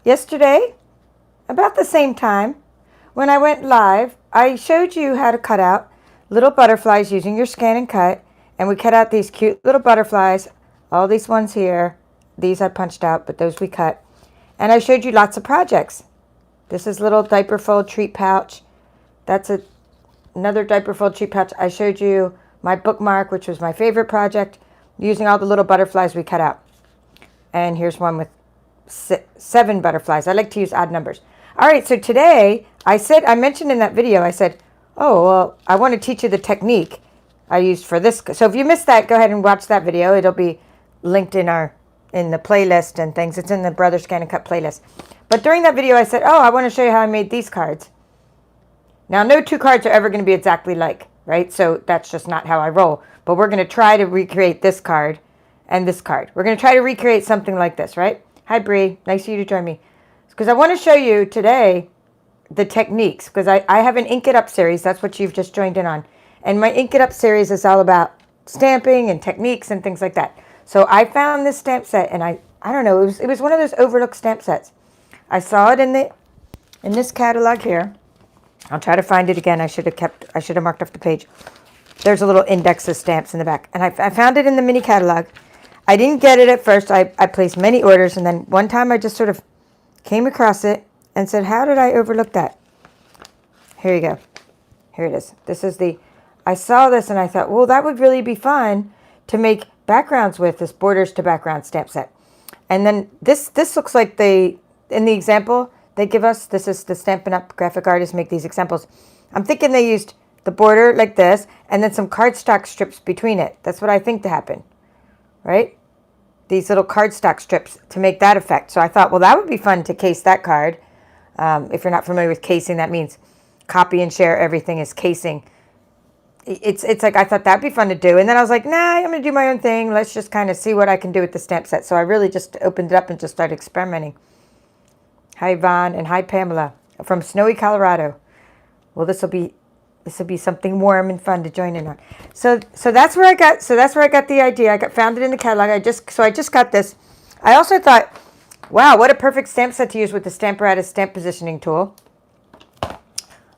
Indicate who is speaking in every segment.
Speaker 1: yesterday, about the same time, when I went live, I showed you how to cut out little butterflies using your scan and cut. And we cut out these cute little butterflies, all these ones here. These I punched out, but those we cut. And I showed you lots of projects. This is little diaper fold treat pouch. That's another diaper fold treat pouch. I showed you my bookmark, which was my favorite project, using all the little butterflies we cut out. And here's one with 7 butterflies. I like to use odd numbers. All right, so today I mentioned in that video, I said, oh, well, I want to teach you the technique I used for this. So if you missed that, go ahead and watch that video. It'll be linked in the playlist and things. It's in the Brother Scan and Cut playlist. But during that video, I said, oh, I want to show you how I made these cards. Now, no 2 cards are ever going to be exactly like, right? So that's just not how I roll. But we're going to try to recreate this card and this card. We're going to try to recreate something like this, right? Hi, Bree. Nice of you to join me. Because I want to show you today the techniques. Because I have an Ink It Up series. That's what you've just joined in on. And my Ink It Up series is all about stamping and techniques and things like that. So I found this stamp set, and I don't know, it was one of those overlooked stamp sets. I saw it in this catalog here. I'll try to find it again. I should have marked off the page. There's a little index of stamps in the back. And I found it in the mini catalog. I didn't get it at first. I placed many orders, and then one time I just sort of came across it and said, how did I overlook that? Here you go. Here it is. This is I saw this and I thought, well, that would really be fun to make backgrounds with, this borders to background stamp set. And then this looks like in the example they give us, this is the Stampin' Up graphic artists make these examples. I'm thinking they used the border like this and then some cardstock strips between it. That's what I think to happen, right? These little cardstock strips to make that effect. So I thought, well, that would be fun to case that card. If you're not familiar with casing, that means copy and share everything is casing. It's like, I thought that'd be fun to do. And then I was like, nah, I'm going to do my own thing. Let's just kind of see what I can do with the stamp set. So I really just opened it up and just started experimenting. Hi, Yvonne, and hi, Pamela from snowy Colorado. Well, this will be something warm and fun to join in on. So that's where I got the idea. Found it in the catalog. I just got this. I also thought, wow, what a perfect stamp set to use with the Stamparatus stamp positioning tool.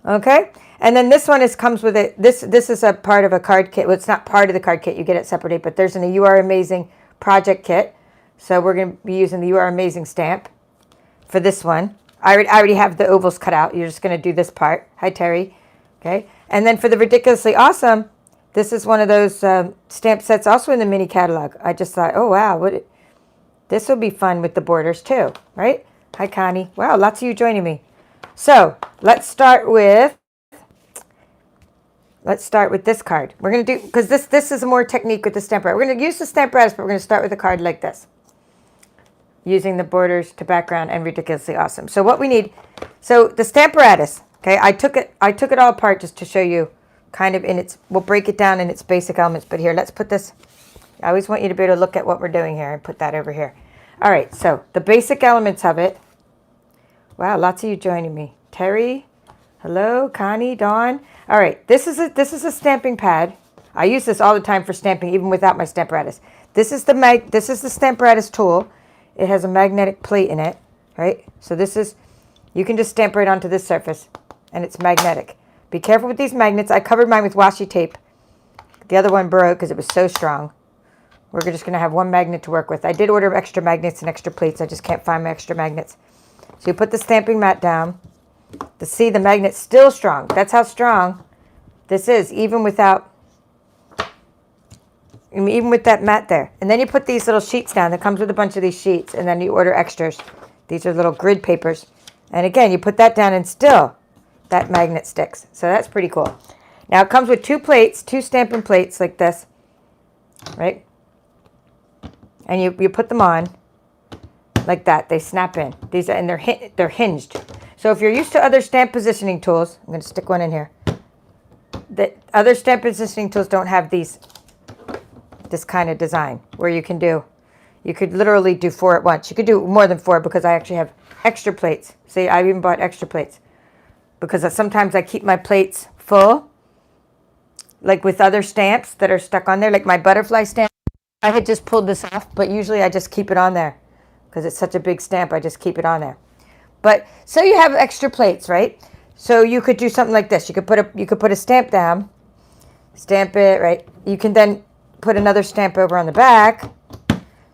Speaker 1: Okay. And then this one comes with it. This is a part of a card kit. Well, it's not part of the card kit. You get it separately, but there's a You Are Amazing project kit. So we're going to be using the You Are Amazing stamp for this one. I already have the ovals cut out. You're just going to do this part. Hi, Terry. Okay. And then for the Ridiculously Awesome, this is one of those stamp sets also in the mini catalog. I just thought, oh, wow, this will be fun with the borders too, right? Hi, Connie. Wow, lots of you joining me. So let's start with this card. We're going to do, because this is a more technique with the Stamparatus. We're going to use the Stamparatus, but we're going to start with a card like this, using the borders to background and Ridiculously Awesome. So what we need, so the Stamparatus, okay, I took it all apart just to show you kind of we'll break it down in its basic elements. But here, let's put this, I always want you to be able to look at what we're doing here and put that over here. All right, so the basic elements of it. Wow, lots of you joining me. Terry, hello, Connie, Dawn. All right, this is a stamping pad. I use this all the time for stamping, even without my Stamparatus. This is the Stamparatus tool. It has a magnetic plate in it, right? So you can just stamp right onto this surface, and it's magnetic. Be careful with these magnets. I covered mine with washi tape. The other one broke because it was so strong. We're just going to have one magnet to work with. I did order extra magnets and extra plates. I just can't find my extra magnets. So you put the stamping mat down. See, the magnet's still strong. That's how strong this is, even with that mat there. And then you put these little sheets down. That comes with a bunch of these sheets, and then you order extras. These are little grid papers. And again, you put that down, and still that magnet sticks. So that's pretty cool. Now it comes with 2 plates, 2 stamping plates like this, right? And you put them on like that. They snap in. And they're hinged. So if you're used to other stamp positioning tools, I'm going to stick one in here. The other stamp positioning tools don't have this kind of design where you could literally do 4 at once. You could do more than 4 because I actually have extra plates. See, I even bought extra plates because sometimes I keep my plates full, like with other stamps that are stuck on there, like my butterfly stamp. I had just pulled this off, but usually I just keep it on there because it's such a big stamp. I just keep it on there. But so you have extra plates, right? So you could do something like this. You could put a stamp down, stamp it, right? You can then put another stamp over on the back.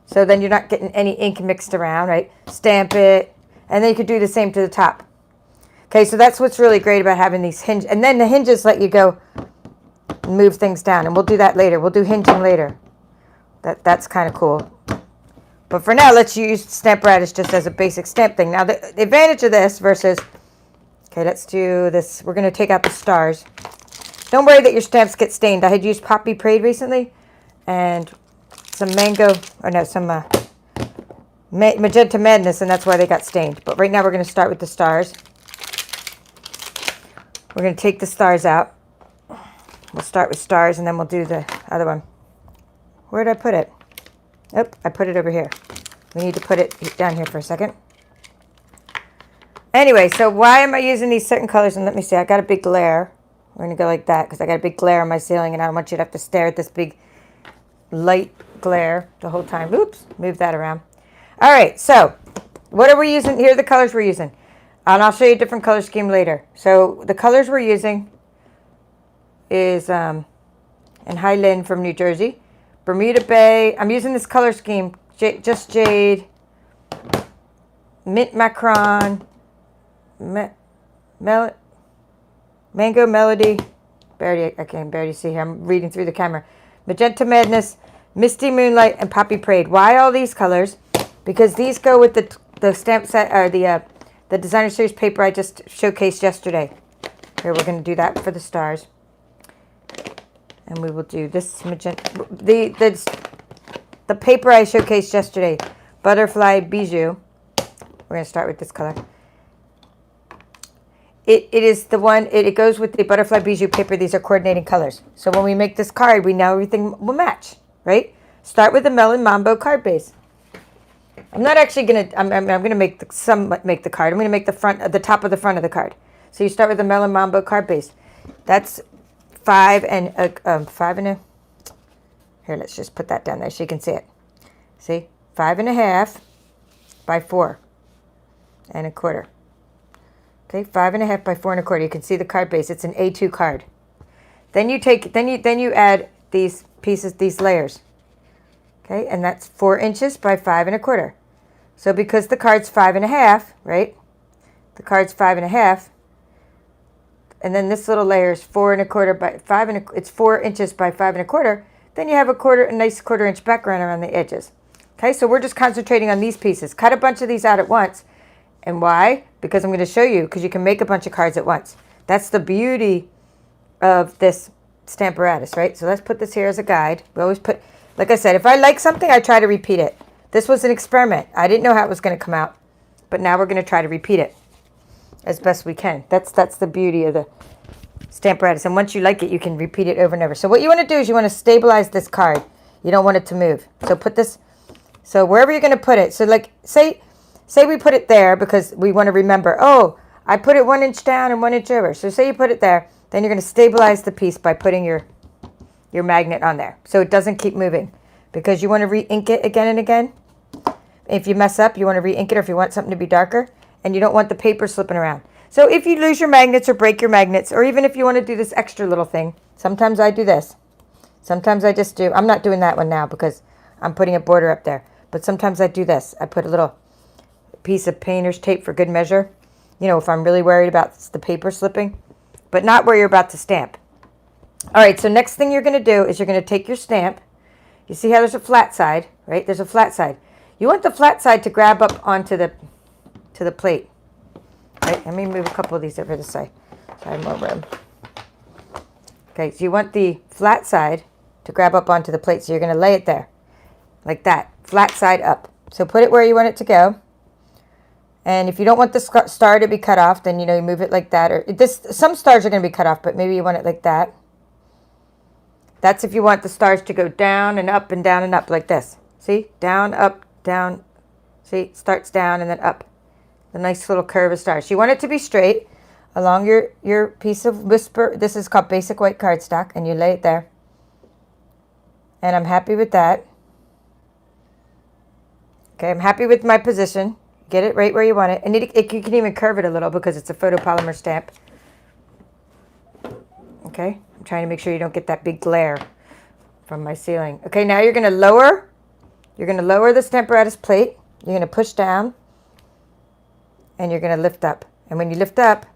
Speaker 1: So then you're not getting any ink mixed around, right? Stamp it, and then you could do the same to the top. Okay, so that's what's really great about having these hinges. And then the hinges let you go and move things down. And we'll do that later. We'll do hinging later. That's kind of cool. But for now, let's use Stamparatus just as a basic stamp thing. Now, the advantage of this versus... Okay, let's do this. We're going to take out the stars. Don't worry that your stamps get stained. I had used Poppy Parade recently. And some mango... Or no, some magenta madness. And that's why they got stained. But right now, we're going to start with the stars. We're going to take the stars out. We'll start with stars, and then we'll do the other one. Where did I put it? Oh, I put it over here. We need to put it down here for a second. Anyway, so why am I using these certain colors? And let me see, I got a big glare. We're going to go like that, because I got a big glare on my ceiling, and I don't want you to have to stare at this big light glare the whole time. Oops, move that around. All right, so what are we using? Here are the colors we're using. And I'll show you a different color scheme later. So the colors we're using is in Highland from New Jersey. Bermuda Bay. I'm using this color scheme. Just Jade. Mint Macron. Mango Melody. I can barely see here. I'm reading through the camera. Magenta Madness. Misty Moonlight. And Poppy Parade. Why all these colors? Because these go with the stamp set, or the designer series paper I just showcased yesterday. Here, we're going to do that for the stars. And we will do this magenta. The paper I showcased yesterday, Butterfly Bijou. We're going to start with this color. It is the one, it goes with the Butterfly Bijou paper. These are coordinating colors. So when we make this card, we know everything will match, right? Start with the Melon Mambo card base. I'm not actually going to, I'm going to make the card. I'm going to make the top of the front of the card. So you start with the Melon Mambo card base. That's 5 and a, here, let's just put that down there so you can see it. See, 5.5 by 4 and a quarter. Okay, 5.5 by 4 and a quarter. You can see the card base. It's an A2 card. Then you add these pieces, these layers. Okay, and that's 4 inches by 5 and a quarter. So because the card's 5.5, right? The card's 5.5, and then this little layer is 4 and a quarter by 5 and it's 4 inches by 5 and a quarter. Then you have a nice quarter-inch background around the edges. Okay, so we're just concentrating on these pieces. Cut a bunch of these out at once. And why? Because I'm going to show you, because you can make a bunch of cards at once. That's the beauty of this Stamparatus, right? So let's put this here as a guide. We always put, like I said, if I like something, I try to repeat it. This was an experiment. I didn't know how it was going to come out, but now we're going to try to repeat it as best we can. That's the beauty of the Stamparatus. And once you like it, you can repeat it over and over. So what you want to do is you want to stabilize this card. You don't want it to move. So put this, so wherever you're going to put it. So like, say we put it there because we want to remember, oh, I put it 1 inch down and 1 inch over. So say you put it there, then you're going to stabilize the piece by putting your magnet on there. So it doesn't keep moving, because you want to re-ink it again and again. If you mess up, you want to re-ink it, or if you want something to be darker, and you don't want the paper slipping around. So if you lose your magnets or break your magnets, or even if you want to do this extra little thing, sometimes I do this. Sometimes I just do, I'm not doing that one now because I'm putting a border up there. But sometimes I do this. I put a little piece of painter's tape for good measure. You know, if I'm really worried about the paper slipping, but not where you're about to stamp. All right, so next thing you're going to do is you're going to take your stamp. You see how there's a flat side, right? There's a flat side. You want the flat side to grab up onto the plate. Right? Let me move a couple of these over this side so I have more room. Okay, so you want the flat side to grab up onto the plate. So you're going to lay it there like that, flat side up. So put it where you want it to go. And if you don't want the star to be cut off, then, you know, you move it like that. Or some stars are going to be cut off, but maybe you want it like that. That's if you want the stars to go down and up and down and up like this. See? Down, up, down. See? It starts down and then up. The nice little curve of stars. You want it to be straight along your piece of whisper. This is called basic white cardstock, and you lay it there. And I'm happy with that. Okay, I'm happy with my position. Get it right where you want it. And you can even curve it a little because it's a photopolymer stamp. Okay, I'm trying to make sure you don't get that big glare from my ceiling. Okay, now you're going to lower the Stamparatus plate. You're going to push down and you're going to lift up. And when you lift up,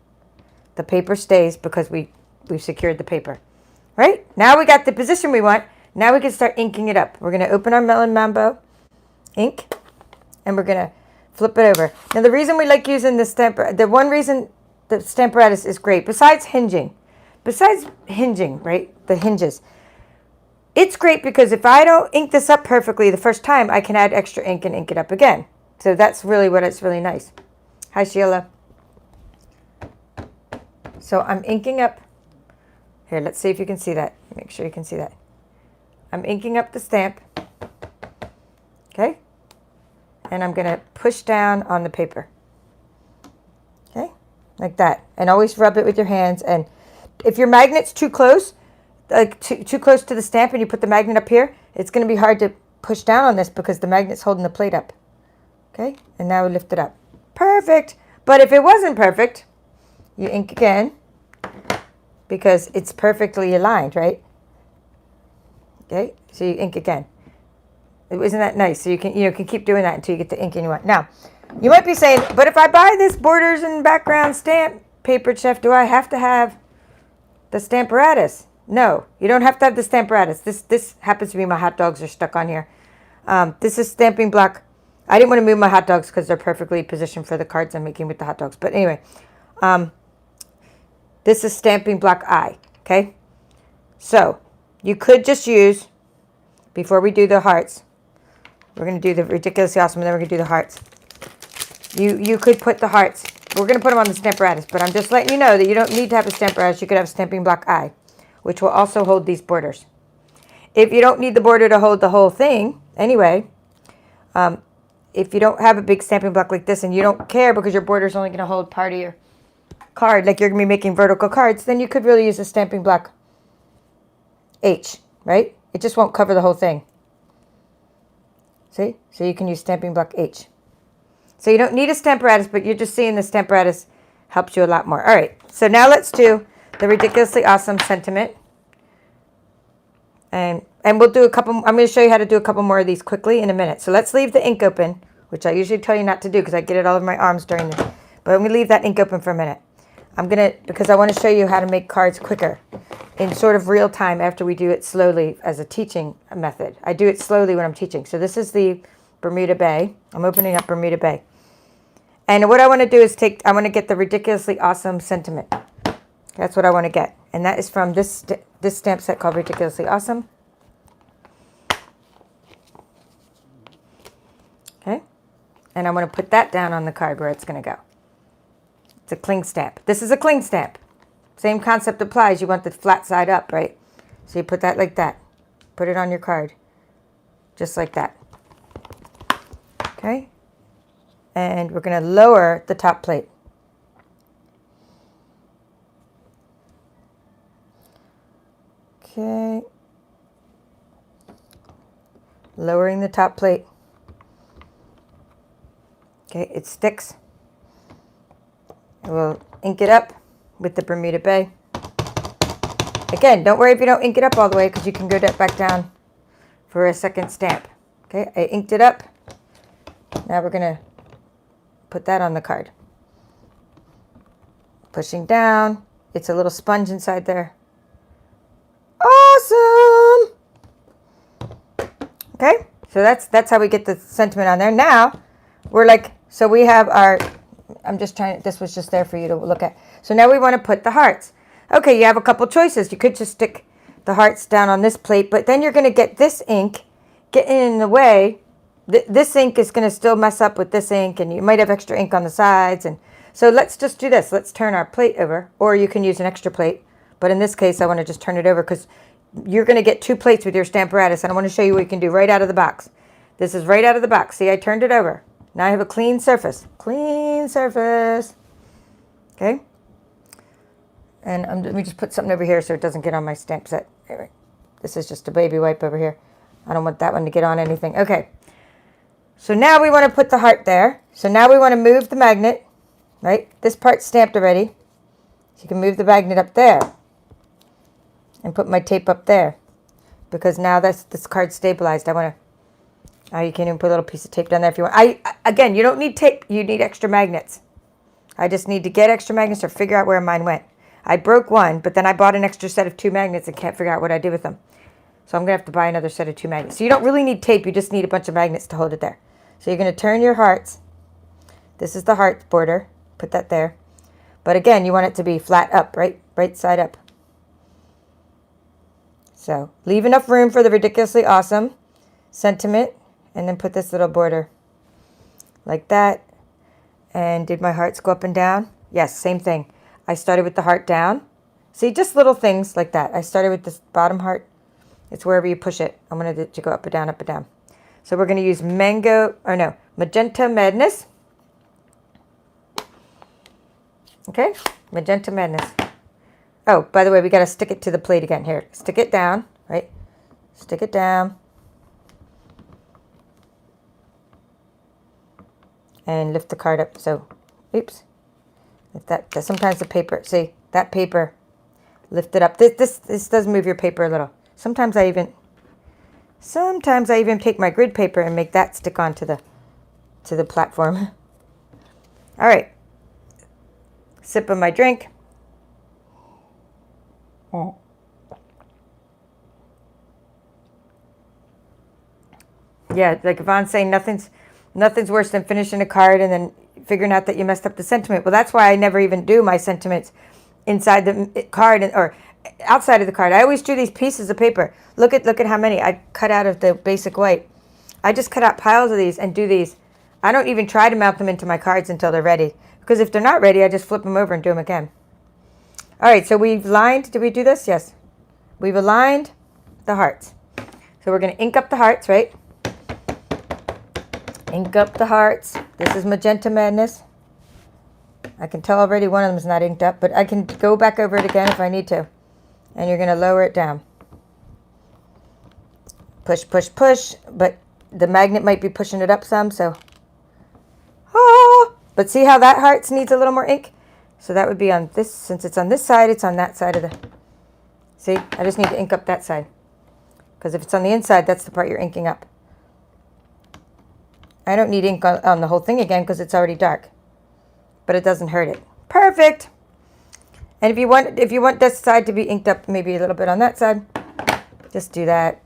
Speaker 1: the paper stays because we've secured the paper. Right? Now we got the position we want. Now we can start inking it up. We're going to open our Melon Mambo ink and we're going to flip it over. Now the reason we like using the one reason the Stamparatus is great, besides hinging, right, the hinges, it's great because if I don't ink this up perfectly the first time, I can add extra ink and ink it up again. So that's really what it's really nice. Hi, Sheila. So I'm inking up. Here, let's see if you can see that. Make sure you can see that. I'm inking up the stamp. Okay? And I'm going to push down on the paper. Okay? Like that. And always rub it with your hands. And if your magnet's too close, like too close to the stamp and you put the magnet up here, it's going to be hard to push down on this because the magnet's holding the plate up. Okay? And now we lift it up. Perfect. But if it wasn't perfect, you ink again because it's perfectly aligned, right? Okay? So you ink again. Isn't that nice? So you can keep doing that until you get the ink you want. Now, you might be saying, but if I buy this borders and background stamp paper, Chef, do I have to have the Stamparatus? No, you don't have to have the Stamparatus. This happens to be my hot dogs are stuck on here. This is stamping block. I didn't want to move my hot dogs because they're perfectly positioned for the cards I'm making with the hot dogs. But anyway, this is stamping block I, okay? So you could just use, before we do the hearts, we're going to do the ridiculously awesome, and then we're going to do the hearts. You could put the hearts. We're going to put them on the Stamparatus, but I'm just letting you know that you don't need to have a Stamparatus. You could have a stamping block I, which will also hold these borders. If you don't need the border to hold the whole thing, anyway, if you don't have a big stamping block like this and you don't care because your border is only going to hold part of your card, like you're going to be making vertical cards, then you could really use a stamping block H, right? It just won't cover the whole thing. See? So you can use stamping block H. So you don't need a Stamparatus, but you're just seeing the Stamparatus helps you a lot more. All right, so now let's do the ridiculously awesome sentiment. And we'll do a couple, I'm going to show you how to do a couple more of these quickly in a minute. So let's leave the ink open, which I usually tell you not to do because I get it all over my arms during the, but I'm going to leave that ink open for a minute. Because I want to show you how to make cards quicker in sort of real time after we do it slowly as a teaching method. I do it slowly when I'm teaching. So this is the Bermuda Bay. I'm opening up Bermuda Bay. And what I want to do is I want to get the ridiculously awesome sentiment. That's what I want to get. And that is from this stamp set called Ridiculously Awesome. Okay. And I'm going to put that down on the card where it's going to go. It's a cling stamp. This is a cling stamp. Same concept applies. You want the flat side up, right? So you put that like that. Put it on your card. Just like that. Okay? And we're going to lower the top plate. Okay. Lowering the top plate. Okay, it sticks. We'll ink it up with the Bermuda Bay. Again, don't worry if you don't ink it up all the way because you can go back down for a second stamp. Okay, I inked it up. Now we're going to put that on the card. Pushing down. It's a little sponge inside there. Awesome! Okay, so that's how we get the sentiment on there. Now, we're like, so we have our, I'm just trying, this was just there for you to look at. So now we want to put the hearts. Okay, you have a couple choices. You could just stick the hearts down on this plate, but then you're going to get this ink getting in the way. This ink is going to still mess up with this ink, and you might have extra ink on the sides. And so let's just do this. Let's turn our plate over, or you can use an extra plate. But in this case, I want to just turn it over because you're going to get 2 plates with your Stamparatus, and I want to show you what you can do right out of the box. This is right out of the box. See, I turned it over. Now I have a clean surface. Clean surface. Okay? And let me just put something over here so it doesn't get on my stamp set. Anyway, this is just a baby wipe over here. I don't want that one to get on anything. Okay. So now we want to put the heart there. So now we want to move the magnet, right? This part's stamped already. So you can move the magnet up there and put my tape up there, because now this card's stabilized. I want to, you can even put a little piece of tape down there if you want. Again, you don't need tape. You need extra magnets. I just need to get extra magnets or figure out where mine went. I broke one, but then I bought an extra set of 2 magnets and can't figure out what I did with them. So I'm going to have to buy another set of 2 magnets. So you don't really need tape. You just need a bunch of magnets to hold it there. So you're going to turn your hearts. This is the heart border. Put that there. But again, you want it to be flat up, right? Right side up. So leave enough room for the ridiculously awesome sentiment, and then put this little border like that. And did my hearts go up and down? Yes, same thing. I started with the heart down. See, just little things like that. I started with this bottom heart. It's wherever you push it. I'm going to go up and down, up and down. So we're going to use Magenta Madness. Okay, Magenta Madness. Oh, by the way, we got to stick it to the plate again. Here, stick it down, right? Stick it down. And lift the card up. So, oops. If that sometimes the paper, see, that paper, lift it up. This does move your paper a little. Sometimes I even take my grid paper and make that stick onto the platform. All right. Sip of my drink. Yeah, like Yvonne's saying, nothing's worse than finishing a card and then figuring out that you messed up the sentiment. Well, that's why I never even do my sentiments inside the card or outside of the card. I always do these pieces of paper. Look at how many I cut out of the basic white. I just cut out piles of these and do these. I don't even try to mount them into my cards until they're ready, because if they're not ready, I just flip them over and do them again. All right, so we've lined. Did we do this? Yes. We've aligned the hearts. So we're going to ink up the hearts, right? Ink up the hearts. This is Magenta Madness. I can tell already one of them is not inked up, but I can go back over it again if I need to. And you're going to lower it down. Push, push, push. But the magnet might be pushing it up some, so. But see how that heart needs a little more ink? So that would be on this. Since it's on this side, it's on that side of the. See, I just need to ink up that side. Because if it's on the inside, that's the part you're inking up. I don't need ink on the whole thing again because it's already dark. But it doesn't hurt it. Perfect. And if you want this side to be inked up maybe a little bit on that side, just do that.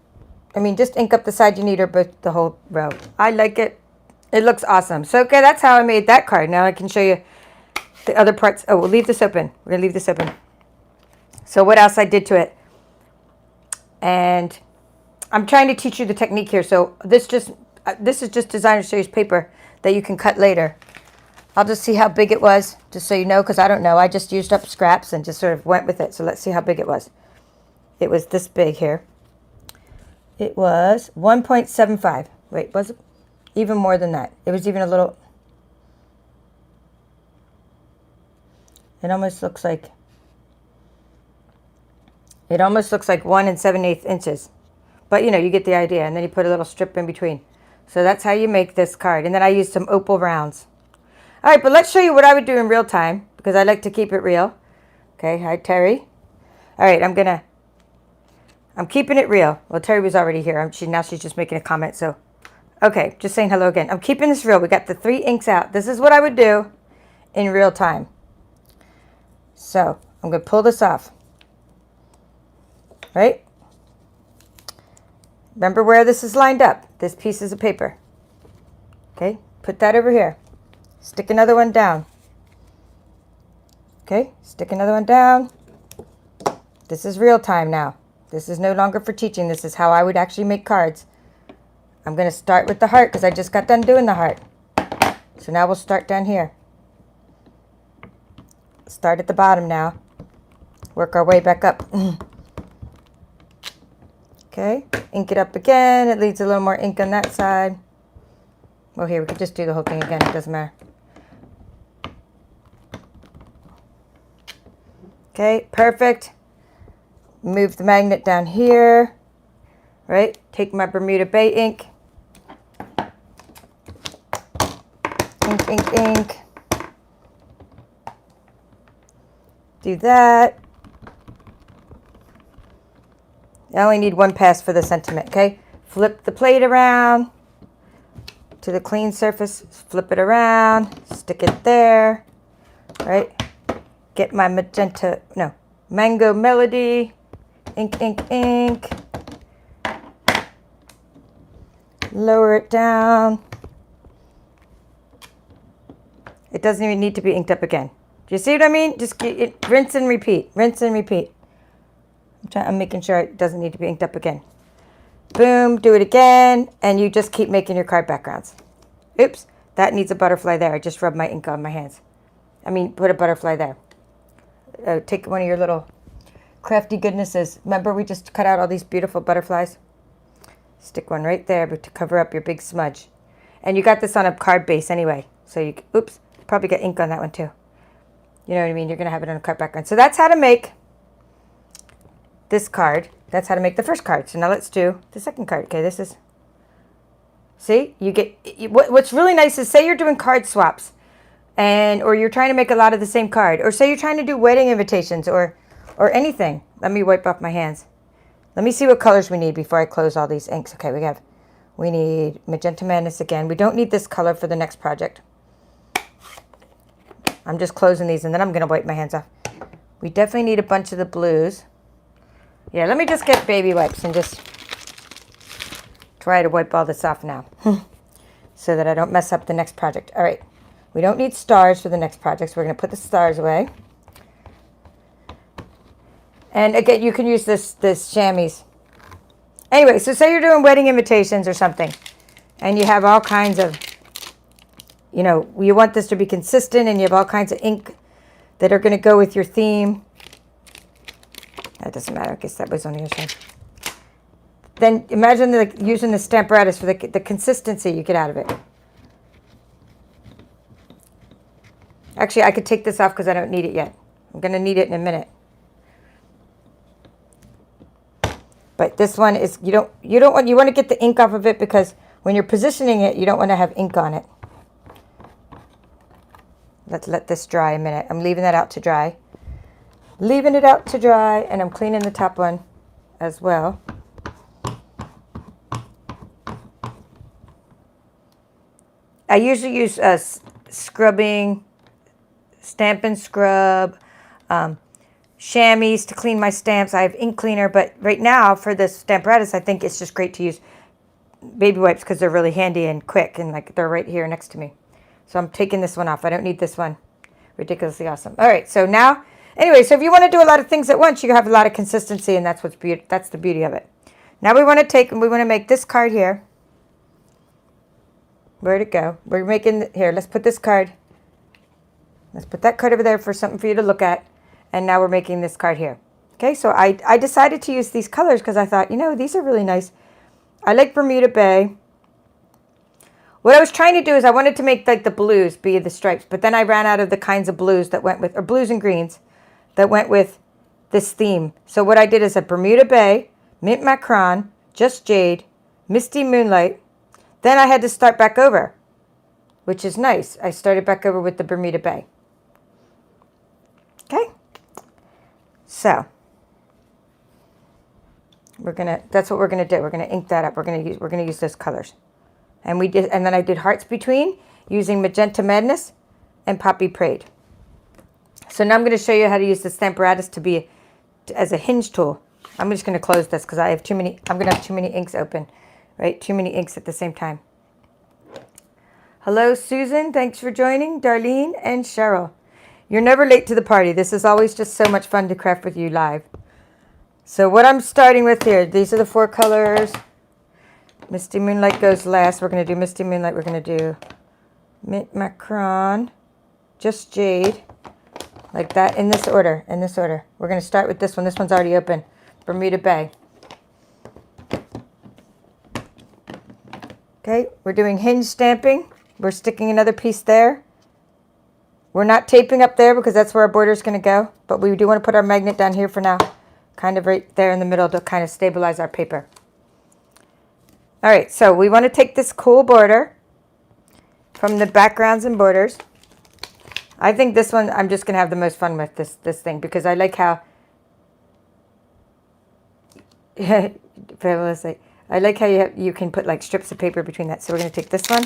Speaker 1: I mean, just ink up the side you need or both the whole row. I like it. It looks awesome. So, okay, that's how I made that card. Now I can show you the other parts. Oh, we'll leave this open. We're going to leave this open. So what else I did to it. And I'm trying to teach you the technique here. So this is just designer series paper that you can cut later. I'll just see how big it was, just so you know, because I don't know. I just used up scraps and just sort of went with it. So let's see how big it was. It was this big here. It was 1.75. Wait, was it? Even more than that. It was even a little. It almost looks like 1 7/8 inches. But you know, you get the idea. And then you put a little strip in between. So that's how you make this card. And then I used some opal rounds. All right, but let's show you what I would do in real time, because I like to keep it real. Okay, hi Terry. All right, I'm keeping it real. Well, Terry was already here. Now she's just making a comment. So, okay, just saying hello again. I'm keeping this real. We got the 3 inks out. This is what I would do in real time. So I'm going to pull this off. Right? Remember where this is lined up. This piece is of paper. Okay, put that over here. Stick another one down. Okay, stick another one down. This is real time now. This is no longer for teaching. This is how I would actually make cards. I'm going to start with the heart because I just got done doing the heart. So now we'll start down here. Start at the bottom now. Work our way back up. Okay, ink it up again. It leaves a little more ink on that side. Well, here, we could just do the whole thing again. It doesn't matter. Okay, perfect. Move the magnet down here. Right? Take my Bermuda Bay ink. ink, ink. Do that. I only need one pass for the sentiment, okay? Flip the plate around to the clean surface, flip it around, stick it there, right? Get my mango melody, ink, ink, ink. Lower it down. It doesn't even need to be inked up again. Do you see what I mean? Just rinse and repeat, rinse and repeat. I'm making sure it doesn't need to be inked up again. Boom, do it again, and you just keep making your card backgrounds. Oops, that needs a butterfly there. I just rubbed my ink on my hands. Put a butterfly there. Take one of your little crafty goodnesses. Remember we just cut out all these beautiful butterflies? Stick one right there to cover up your big smudge. And you got this on a card base anyway. So you, oops, probably got ink on that one too. You know what I mean? You're going to have it on a card background. So that's how to make this card. That's how to make the first card. So now let's do the second card. Okay, this is, see, what's really nice is say you're doing card swaps or you're trying to make a lot of the same card, or say you're trying to do wedding invitations or anything. Let me wipe off my hands. Let me see what colors we need before I close all these inks. Okay, we need Magenta Madness again. We don't need this color for the next project. I'm just closing these and then I'm going to wipe my hands off. We definitely need a bunch of the blues. Yeah, let me just get baby wipes and just try to wipe all this off now so that I don't mess up the next project. All right, we don't need stars for the next project, so we're going to put the stars away. And again, you can use this chamois. Anyway, so say you're doing wedding invitations or something, and you have all kinds of, you want this to be consistent, and you have all kinds of ink that are going to go with your theme. That doesn't matter. I guess that was on the other side. Then imagine using the Stamparatus for the consistency you get out of it. Actually, I could take this off because I don't need it yet. I'm going to need it in a minute. But this one is, you want to get the ink off of it because when you're positioning it, you don't want to have ink on it. Let's let this dry a minute. I'm leaving that out to dry. Leaving it out to dry, and I'm cleaning the top one as well. I usually use scrubbing, Stampin' Scrub, chamois to clean my stamps. I have ink cleaner, but right now for this Stamparatus, I think it's just great to use baby wipes because they're really handy and quick, and they're right here next to me. So I'm taking this one off. I don't need this one. Ridiculously awesome. All right, so now, anyway, so if you want to do a lot of things at once, you have a lot of consistency, and that's that's the beauty of it. Now we want to make this card here. Where'd it go? We're making, here, let's put this card. Let's put that card over there for something for you to look at. And now we're making this card here. Okay, so I decided to use these colors because I thought, these are really nice. I like Bermuda Bay. What I was trying to do is I wanted to make the blues be the stripes, but then I ran out of the kinds of blues that went with, or blues and greens that went with this theme. So what I did is a Bermuda Bay, Mint Macron, Just Jade, Misty Moonlight. Then I had to start back over, which is nice. I started back over with the Bermuda Bay. Okay. So that's what we're gonna do. We're gonna ink that up. We're gonna use those colors. And then I did Hearts Between using Magenta Madness and Poppy Parade. So now I'm going to show you how to use the Stamparatus as a hinge tool. I'm just going to close this because I'm going to have too many inks open, right? Too many inks at the same time. Hello, Susan. Thanks for joining. Darlene and Cheryl. You're never late to the party. This is always just so much fun to craft with you live. So what I'm starting with here, these are the 4 colors. Misty Moonlight goes last. We're going to do Misty Moonlight. We're going to do Mint Macron, Just Jade, like that, in this order, We're going to start with this one. This one's already open. Bermuda Bay. Okay, we're doing hinge stamping. We're sticking another piece there. We're not taping up there because that's where our border is going to go, but we do want to put our magnet down here for now, kind of right there in the middle to kind of stabilize our paper. All right, so we want to take this cool border from the backgrounds and borders. I think this one I'm just going to have the most fun with this thing because I like how I like how you can put like strips of paper between that. So we're going to take this one.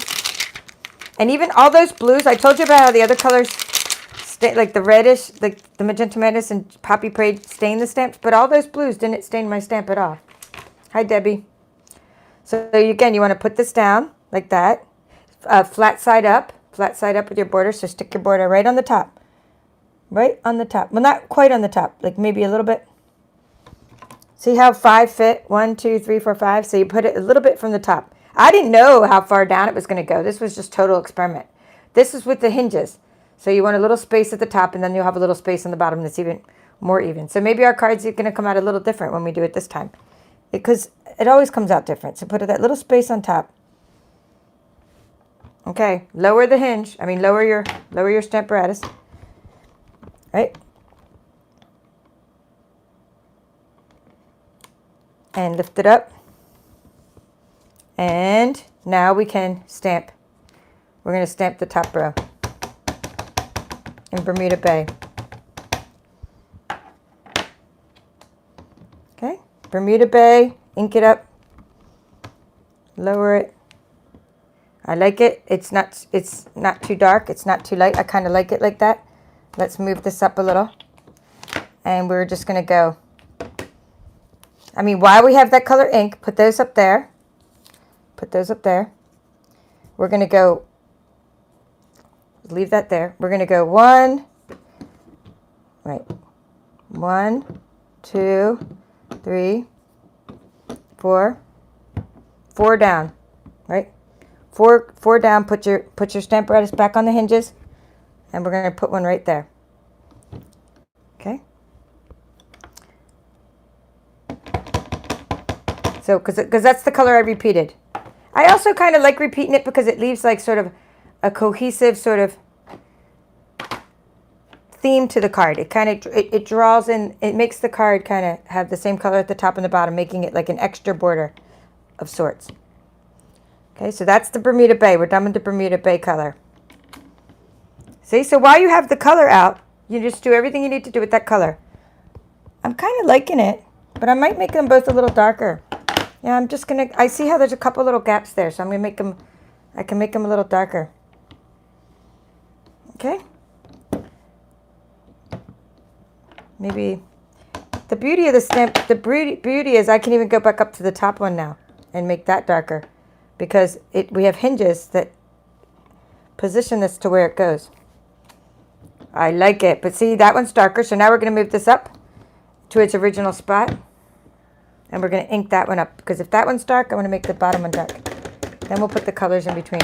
Speaker 1: And even all those blues, I told you about how the other colors like the reddish, like the magenta madness and poppy parade stain the stamps, but all those blues didn't stain my stamp at all. Hi Debbie. So again, you want to put this down like that, flat side up with your border. So stick your border right on the top. Right on the top. Well, not quite on the top, like maybe a little bit. See how 5 fit? 1, 2, 3, 4, 5. So you put it a little bit from the top. I didn't know how far down it was going to go. This was just total experiment. This is with the hinges. So you want a little space at the top, and then you'll have a little space on the bottom that's even more even. So maybe our cards are going to come out a little different when we do it this time. Because it always comes out different. So put that little space on top. Okay, lower the hinge. I mean, lower your Stamparatus. Right? And lift it up. And now we can stamp. We're going to stamp the top row in Bermuda Bay. Okay, Bermuda Bay, ink it up, lower it. I like it. It's not too dark. It's not too light. I kind of like it like that. Let's move this up a little. And we're just going to go. I mean, while we have that color ink, put those up there. Put those up there. We're going to go, leave that there. We're going to go 1, 2, 3, 4, 4 down, right? 4 down, put your Stamparatus back on the hinges, and we're going to put one right there. Okay? So, because that's the color I repeated. I also kind of like repeating it because it leaves like sort of a cohesive sort of theme to the card. It kind of, it draws in, it makes the card kind of have the same color at the top and the bottom, making it like an extra border of sorts. Okay, so that's the Bermuda Bay. We're done with the Bermuda Bay color. See, so while you have the color out, you just do everything you need to do with that color. I'm kind of liking it, but I might make them both a little darker. Yeah, I'm just going to, I see how there's a couple little gaps there, so I'm going to make them, I can make them a little darker. Okay? Maybe, the beauty of the stamp, the beauty is I can even go back up to the top one now and make that darker because we have hinges that position this to where it goes. I like it, but see, that one's darker, so now we're going to move this up to its original spot. And we're going to ink that one up because if that one's dark, I want to make the bottom one dark. Then we'll put the colors in between.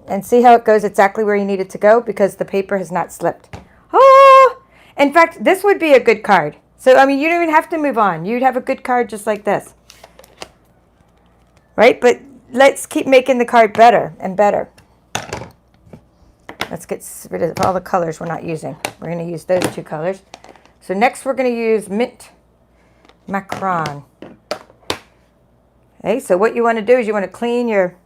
Speaker 1: And see how it goes exactly where you need it to go because the paper has not slipped. Oh! In fact, this would be a good card. So, I mean, you don't even have to move on. You'd have a good card just like this. Right? But let's keep making the card better and better. Let's get rid of all the colors we're not using. We're going to use those 2 colors. So next we're going to use Mint Macron. Okay, so what you want to do is you want to clean your,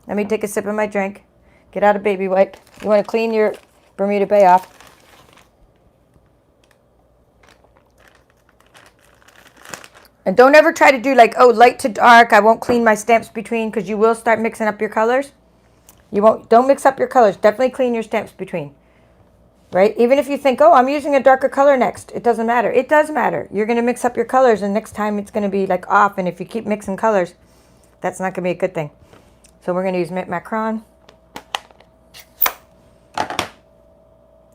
Speaker 1: let me take a sip of my drink, get out a baby wipe. You want to clean your Bermuda Bay off. And don't ever try to do like, oh, light to dark, I won't clean my stamps between because you will start mixing up your colors. Don't mix up your colors. Definitely clean your stamps between. Right? Even if you think, oh, I'm using a darker color next. It doesn't matter. It does matter. You're going to mix up your colors and next time it's going to be like off. And if you keep mixing colors, that's not going to be a good thing. So we're going to use Mint Macron.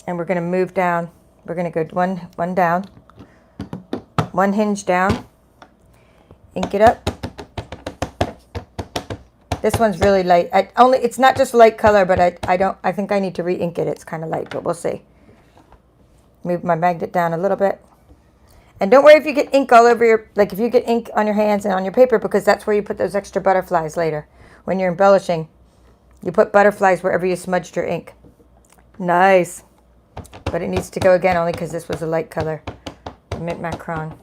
Speaker 1: And we're going to move down. We're going to go one down. 1 hinge down. Ink it up. This one's really light. It's not just light color, but I think I need to re-ink it. It's kind of light, but we'll see. Move my magnet down a little bit. And don't worry if you get ink all over your, like if you get ink on your hands and on your paper, because that's where you put those extra butterflies later. When you're embellishing, you put butterflies wherever you smudged your ink. Nice. But it needs to go again only because this was a light color. Mint Macron.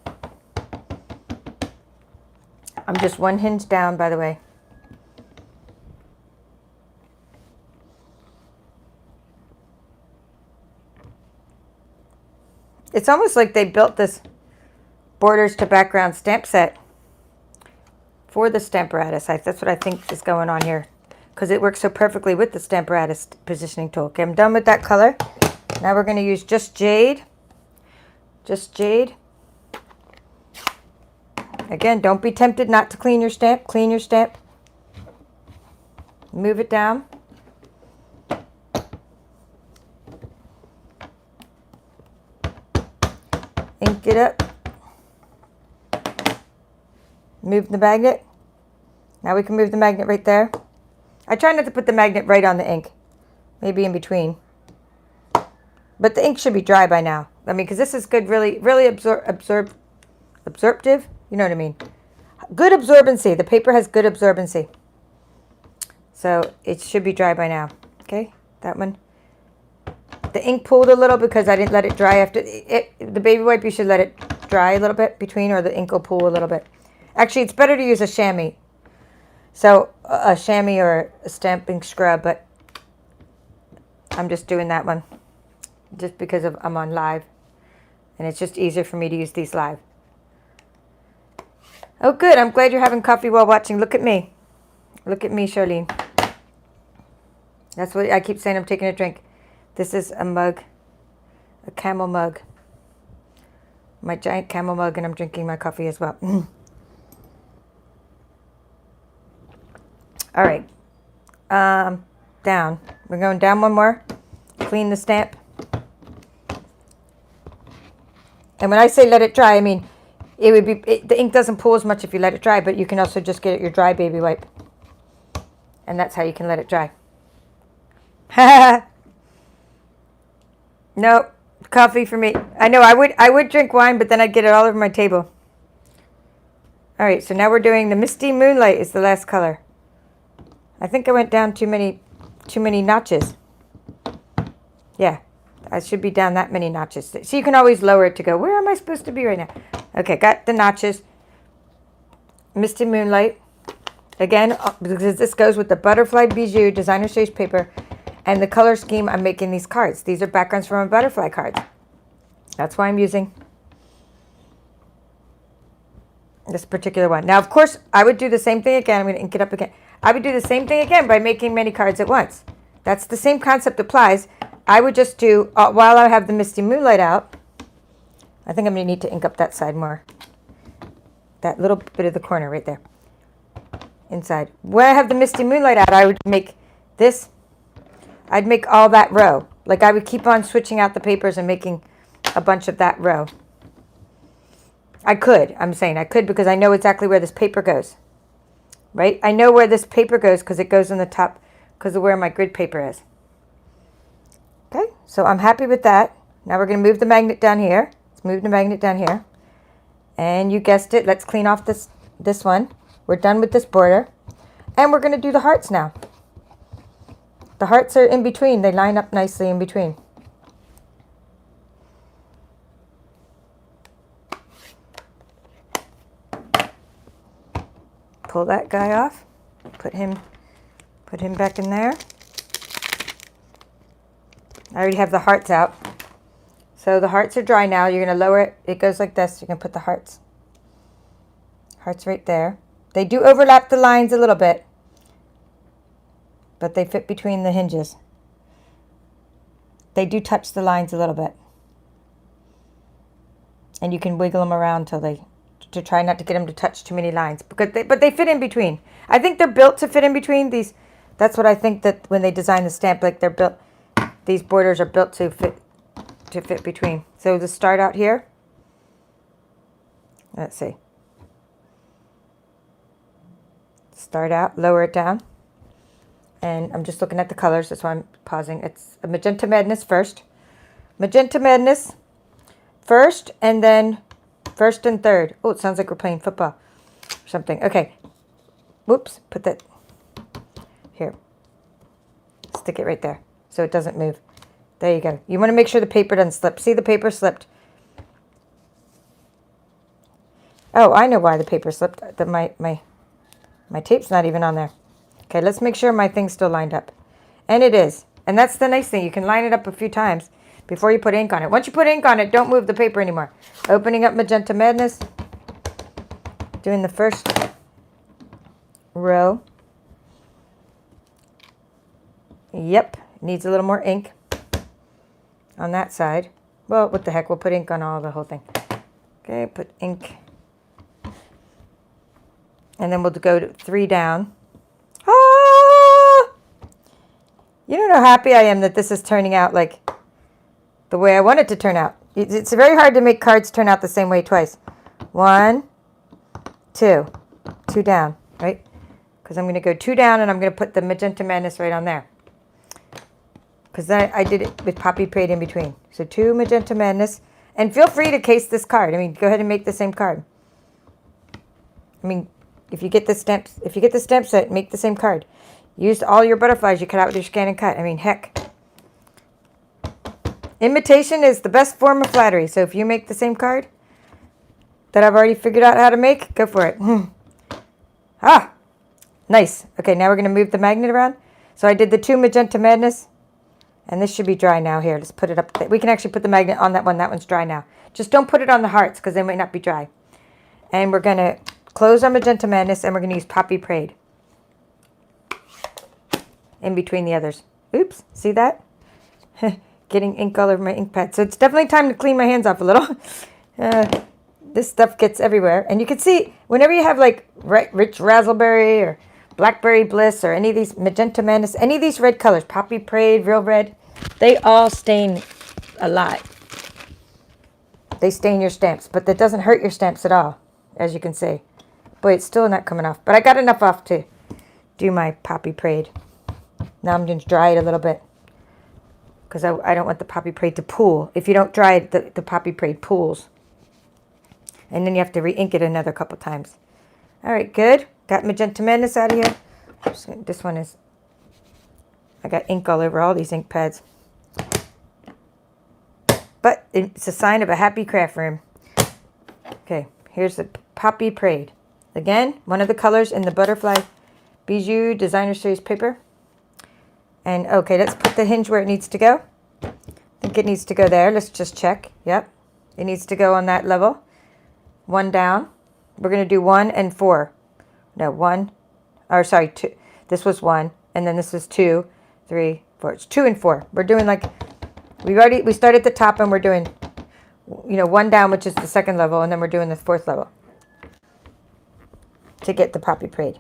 Speaker 1: I'm just 1 hinge down, by the way. It's almost like they built this borders to background stamp set for the Stamparatus. That's what I think is going on here, because it works so perfectly with the Stamparatus positioning tool. Okay, I'm done with that color. Now we're going to use just jade. Just jade. Again, don't be tempted not to clean your stamp. Clean your stamp. Move it down. Ink it up. Move the magnet. Now we can move the magnet right there. I try not to put the magnet right on the ink. Maybe in between. But the ink should be dry by now. I mean, because this is good, really absorptive. You know what I mean? Good absorbency. The paper has good absorbency. So it should be dry by now. Okay, that one. The ink pooled a little because I didn't let it dry after it. The baby wipe, you should let it dry a little bit between, or the ink will pool a little bit. Actually, it's better to use a chamois. So a chamois or a stamping scrub, but I'm just doing that one just because I'm on live, and it's just easier for me to use these live. Oh, good. I'm glad you're having coffee while watching. Look at me. Look at me, Charlene. That's what I keep saying. I'm taking a drink. This is a mug, a camel mug, my giant camel mug, and I'm drinking my coffee as well. All right, down. We're going down one more. Clean the stamp. And when I say let it dry, I mean it would be the ink doesn't pool as much if you let it dry, but you can also just get your dry baby wipe, and that's how you can let it dry. Nope, coffee for me. I know I would drink wine, but then I'd get it all over my table. All right, so now we're doing the Misty Moonlight is the last color. I think I went down too many notches. Yeah, I should be down that many notches. So you can always lower it to go, where am I supposed to be right now? Okay, got the notches. Misty Moonlight. Again, because this goes with the Butterfly Bijou designer stage paper. And the color scheme, I'm making these cards. These are backgrounds from a butterfly cards. That's why I'm using this particular one. Now, of course, I would do the same thing again. I'm going to ink it up again. I would do the same thing again by making many cards at once. That's the same concept applies. I would just do, while I have the Misty Moonlight out, I think I'm going to need to ink up that side more. That little bit of the corner right there. Inside. When I have the Misty Moonlight out, I would make this. I'd make all that row. Like I would keep on switching out the papers and making a bunch of that row. I could. I'm saying I could because I know exactly where this paper goes. Right? I know where this paper goes because it goes in the top because of where my grid paper is. Okay? So I'm happy with that. Now we're going to move the magnet down here. Let's move the magnet down here. And you guessed it. Let's clean off this one. We're done with this border. And we're going to do the hearts now. The hearts are in between. They line up nicely in between. Pull that guy off. Put him back in there. I already have the hearts out. So the hearts are dry now. You're going to lower it. It goes like this. You can put the hearts. Hearts right there. They do overlap the lines a little bit, but they fit between the hinges. They do touch the lines a little bit. And you can wiggle them around to try not to get them to touch too many lines. But they fit in between. I think they're built to fit in between these. That's what I think that when they design the stamp, like they're built, these borders are built to fit between. So to start out here, let's see. Start out, lower it down. And I'm just looking at the colors, that's why I'm pausing. It's a Magenta Madness first. Magenta Madness first, and then first and third. Oh, it sounds like we're playing football or something. Okay. Whoops, put that here. Stick it right there so it doesn't move. There you go. You want to make sure the paper doesn't slip. See, the paper slipped. Oh, I know why the paper slipped. My tape's not even on there. Okay, let's make sure my thing's still lined up. And it is. And that's the nice thing. You can line it up a few times. before you put ink on it. Once you put ink on it, don't move the paper anymore. Opening up Magenta Madness. Doing the first row. Yep, needs a little more ink on that side. Well, what the heck, we'll put ink on the whole thing. Okay, put ink. And then we'll go to 3 down. Ah! You don't know how happy I am that this is turning out like the way I want it to turn out. It's very hard to make cards turn out the same way twice. 1, 2. 2 down, right? Because I'm going to go 2 down and I'm going to put the Magenta Madness right on there. Because I did it with Poppy Parade in between. So 2 Magenta Madness. And feel free to case this card. I mean, go ahead and make the same card. I mean, if you get the stamp set, make the same card. Use all your butterflies you cut out with your scan and cut. I mean, heck. Imitation is the best form of flattery. So if you make the same card that I've already figured out how to make, go for it. Ah, nice. Okay, now we're going to move the magnet around. So I did the 2 Magenta Madness. And this should be dry now. Here, let's put it up. We can actually put the magnet on that one. That one's dry now. Just don't put it on the hearts because they might not be dry. And we're going to close our Magenta Madness and we're going to use Poppy Parade in between the others. Oops, see that? Getting ink all over my ink pad. So it's definitely time to clean my hands off a little. This stuff gets everywhere. And you can see whenever you have like rich raspberry or blackberry bliss or any of these Magenta Madness, any of these red colors, Poppy Parade, real red, they all stain a lot. They stain your stamps, but that doesn't hurt your stamps at all, as you can see. Boy, it's still not coming off, but I got enough off to do my Poppy Parade. Now I'm going to dry it a little bit because I don't want the Poppy Parade to pool. If you don't dry it, the Poppy Parade pools. And then you have to re-ink it another couple times. All right, good. Got Magenta Madness out of here. This one is, I got ink all over all these ink pads. But it's a sign of a happy craft room. Okay, here's the Poppy Parade. Again, one of the colors in the Butterfly Bijou Designer Series paper. And okay, let's put the hinge where it needs to go. I think it needs to go there. Let's just check. Yep, it needs to go on that level. 1 down. We're going to do 1 and 4. No, 1. Or sorry, 2. This was 1, and then this is 2, 3, 4. It's 2 and 4. We're doing like we started at the top and we're doing 1 down, which is the 2nd level, and then we're doing the 4th level to get the Poppy Parade.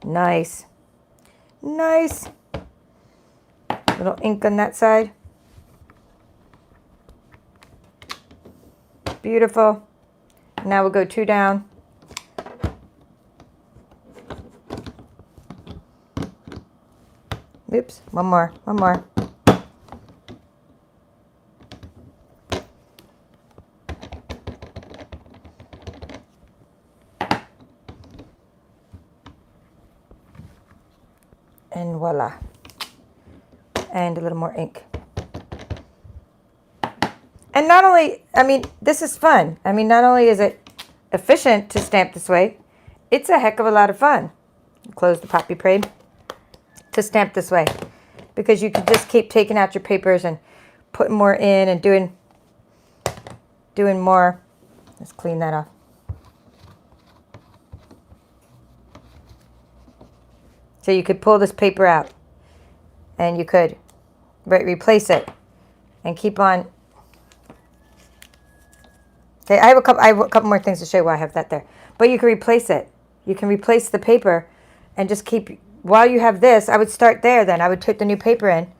Speaker 1: Nice. Nice. Little ink on that side. Beautiful. Now we'll go 2 down. Oops, one more. And voila. And a little more ink. And not only, I mean, this is fun. I mean, not only is it efficient to stamp this way, it's a heck of a lot of fun. Close the Poppy Parade. To stamp this way. Because you can just keep taking out your papers and putting more in and doing more. Let's clean that off. So you could pull this paper out and you could replace it and keep on. Okay, I have a couple more things to show you why I have that there. But you can replace it. You can replace the paper and just keep, while you have this, I would start there then. I would put the new paper in,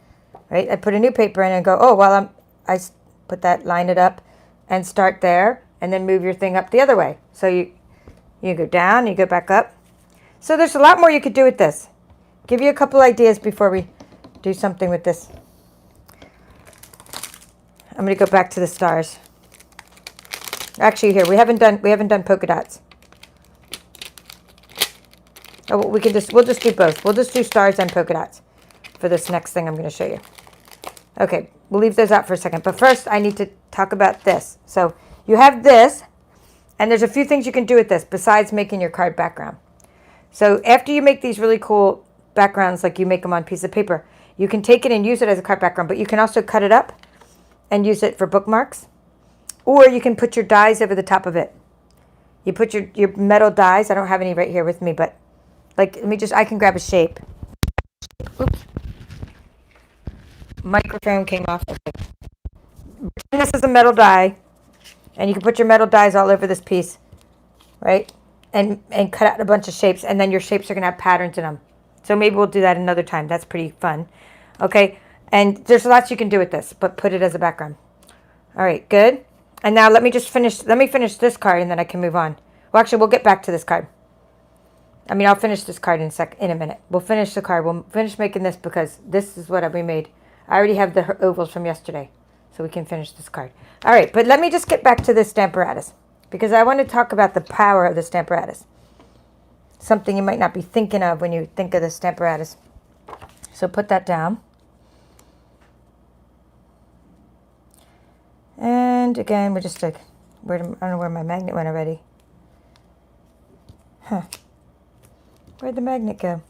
Speaker 1: right? I'd put a new paper in and go, oh, while I put that, line it up and start there and then move your thing up the other way. So you go down, you go back up. So there's a lot more you could do with this. Give you a couple ideas before we do something with this. I'm going to go back to the stars. Actually, here we haven't done polka dots. Oh, we'll just do both. We'll just do stars and polka dots for this next thing I'm going to show you. Okay, we'll leave those out for a second. But first, I need to talk about this. So you have this, and there's a few things you can do with this besides making your card background. So after you make these really cool backgrounds, like you make them on a piece of paper, You can take it and use it as a card background, but you can also cut it up and use it for bookmarks. Or you can put your dies over the top of it. You put your metal dies. I don't have any right here with me, but like, let me just, I can grab a shape. Oops. Microphone came off. Okay. This is a metal die, and you can put your metal dies all over this piece, right? And cut out a bunch of shapes, and then your shapes are going to have patterns in them. So maybe we'll do that another time. That's pretty fun. Okay, and there's lots you can do with this, but put it as a background. All right, good. And now let me finish this card, and then I can move on. Well, actually, we'll get back to this card. I mean, I'll finish this card in a minute. We'll finish the card. We'll finish making this because this is what we made. I already have the ovals from yesterday, so we can finish this card. All right, but let me just get back to this Stamparatus because I want to talk about the power of the Stamparatus. Something you might not be thinking of when you think of the Stamparatus. So put that down. And again, we're just like, I don't know where my magnet went already. Huh. Where'd the magnet go?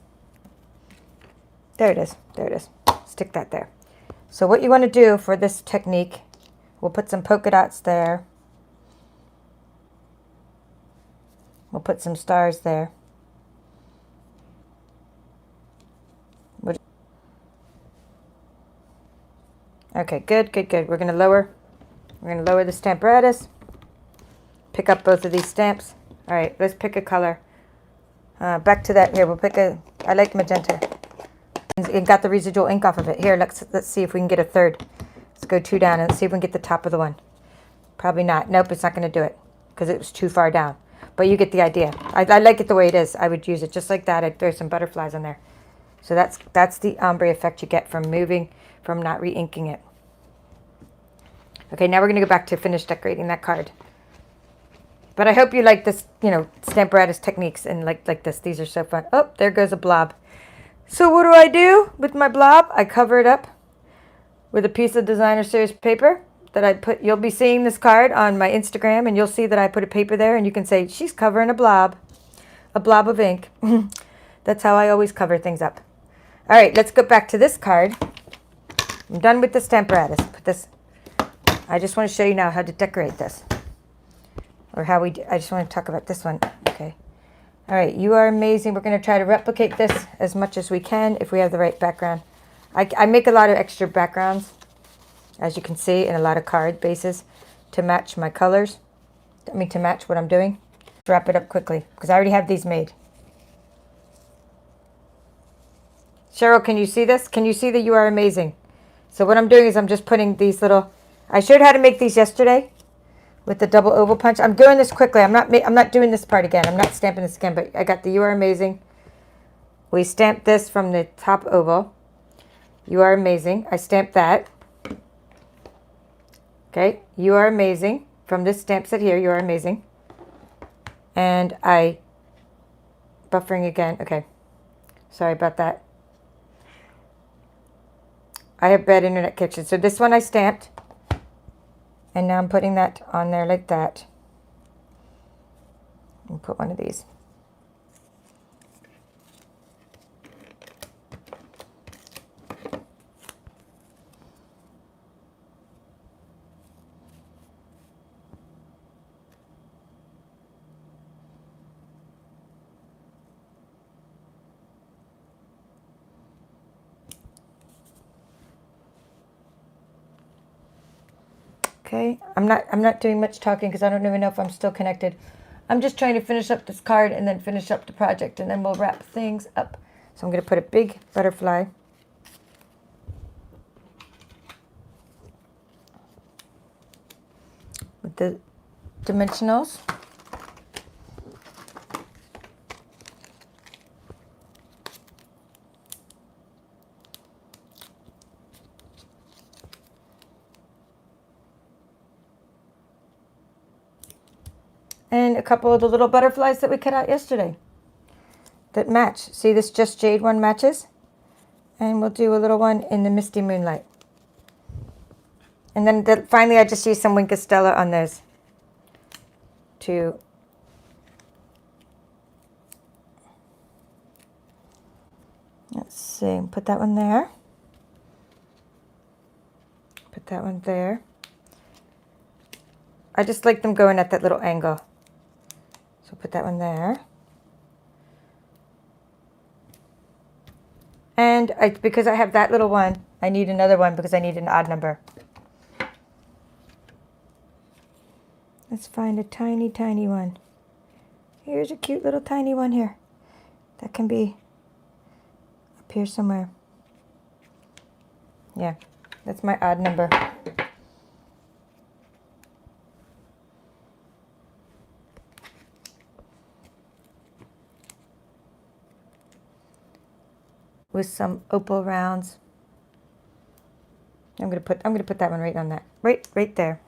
Speaker 1: There it is. There it is. Stick that there. So what you want to do for this technique, we'll put some polka dots there. We'll put some stars there. Okay, good, good, good. We're going to lower the Stamparatus. Pick up both of these stamps. All right, let's pick a color. Back to that here. We'll pick I like magenta. It got the residual ink off of it. Here, let's see if we can get a third. Let's go 2 down and see if we can get the top of the one. Probably not. Nope, it's not going to do it because it was too far down. But you get the idea. I like it the way it is. I would use it just like that. I'd throw some butterflies on there. So that's the ombre effect you get from not re-inking it. Okay, now we're going to go back to finish decorating that card. But I hope you like this, Stamparatus techniques and like this. These are so fun. Oh, there goes a blob. So what do I do with my blob? I cover it up with a piece of designer series paper that I put. You'll be seeing this card on my Instagram, and you'll see that I put a paper there, and you can say, she's covering a blob of ink. That's how I always cover things up. All right, let's go back to this card. I'm done with the Stamparatus. Put this. I just want to show you now how to decorate this. Or how we do. I just want to talk about this one. Okay. All right, you are amazing. We're going to try to replicate this as much as we can if we have the right background. I make a lot of extra backgrounds, as you can see, in a lot of card bases to match my colors. To match what I'm doing. Wrap it up quickly because I already have these made. Cheryl, can you see this? Can you see that you are amazing? So what I'm doing is I'm just putting these little... I showed how to make these yesterday with the double oval punch. I'm doing this quickly. I'm not doing this part again. I'm not stamping this again, but I got the You Are Amazing. We stamped this from the top oval. You Are Amazing. I stamped that. Okay. You Are Amazing. From this stamp set here, You Are Amazing. And buffering again. Okay. Sorry about that. I have bad internet connection. So this one I stamped. And now I'm putting that on there like that. And put one of these. Okay, I'm not doing much talking because I don't even know if I'm still connected. I'm just trying to finish up this card and then finish up the project, and then we'll wrap things up. So I'm going to put a big butterfly. With the dimensionals. And a couple of the little butterflies that we cut out yesterday that match. See, this Just Jade one matches. And we'll do a little one in the Misty Moonlight. And then finally I just used some Wink of Stella on those to let's see, put that one there. Put that one there. I just like them going at that little angle. So put that one there. And because I have that little one, I need another one because I need an odd number. Let's find a tiny, tiny one. Here's a cute little tiny one here. That can be up here somewhere. Yeah, that's my odd number. With some opal rounds. I'm gonna put that one right on that. Right there.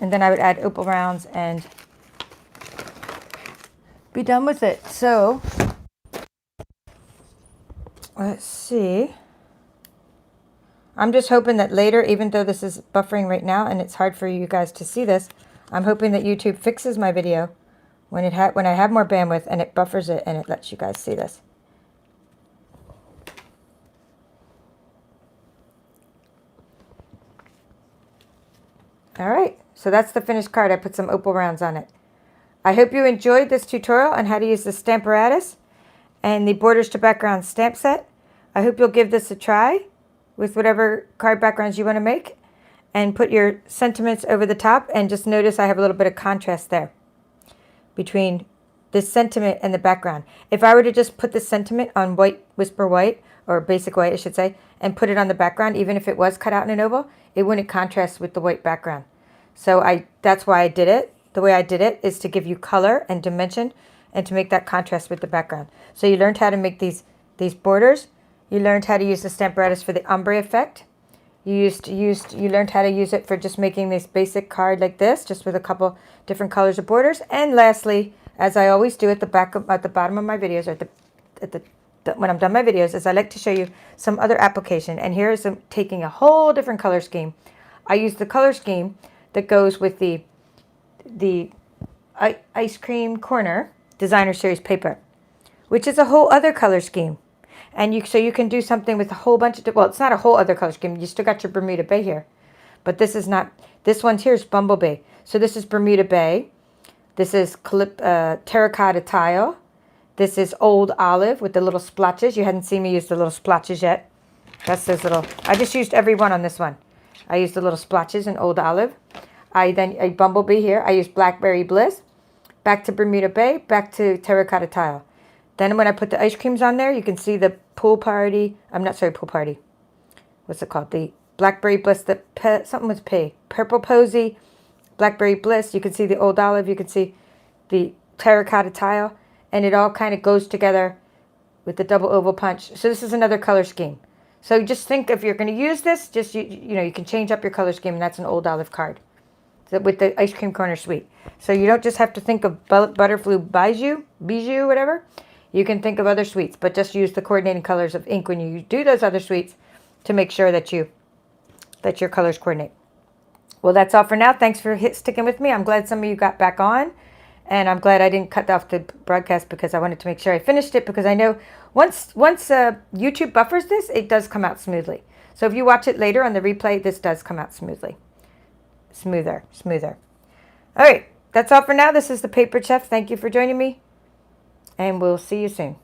Speaker 1: And then I would add opal rounds and be done with it. So let's see. I'm just hoping that later, even though this is buffering right now and it's hard for you guys to see this, I'm hoping that YouTube fixes my video when I have more bandwidth and it buffers it and it lets you guys see this. All right, so that's the finished card. I put some opal rounds on it. I hope you enjoyed this tutorial on how to use the Stamparatus and the Borders to Background stamp set. I hope you'll give this a try with whatever card backgrounds you want to make and put your sentiments over the top, and just notice I have a little bit of contrast there between this sentiment and the background. If I were to just put the sentiment on white, whisper white, or basic white I should say, and put it on the background, even if it was cut out in an oval, it wouldn't contrast with the white background. So that's why I did it. The way I did it is to give you color and dimension and to make that contrast with the background. So you learned how to make these borders. You learned how to use the Stamparatus for the ombre effect. You learned how to use it for just making this basic card like this, just with a couple different colors of borders. And lastly, as I always do at the bottom of my videos, or when I'm done my videos, is I like to show you some other application. And here is taking a whole different color scheme. I use the color scheme that goes with the ice cream corner designer series paper, which is a whole other color scheme. And so you can do something with a whole bunch of, well, it's not a whole other color scheme. You still got your Bermuda Bay here. But this is not, this one's here is Bumblebee. So this is Bermuda Bay. This is terracotta tile. This is old olive with the little splotches. You hadn't seen me use the little splotches yet. That's those little, I just used every one on this one. I used the little splotches in old olive. A Bumblebee here. I used Blackberry Bliss. Back to Bermuda Bay. Back to terracotta tile. Then when I put the ice creams on there, you can see the pool party. I'm not sorry, pool party. What's it called? The Blackberry Bliss, something with P. Purple Posy, Blackberry Bliss. You can see the old olive. You can see the terracotta tile. And it all kind of goes together with the double oval punch. So this is another color scheme. So just think, if you're going to use this, just, you can change up your color scheme, and that's an old olive card with the ice cream corner suite. So you don't just have to think of Butterfly Bijou, whatever. You can think of other suites, but just use the coordinating colors of ink when you do those other suites to make sure that your colors coordinate. Well, that's all for now. Thanks for sticking with me. I'm glad some of you got back on, and I'm glad I didn't cut off the broadcast because I wanted to make sure I finished it, because I know once YouTube buffers this, it does come out smoothly. So if you watch it later on the replay, this does come out smoothly. Smoother. All right, that's all for now. This is the Paper Chef. Thank you for joining me, and we'll see you soon.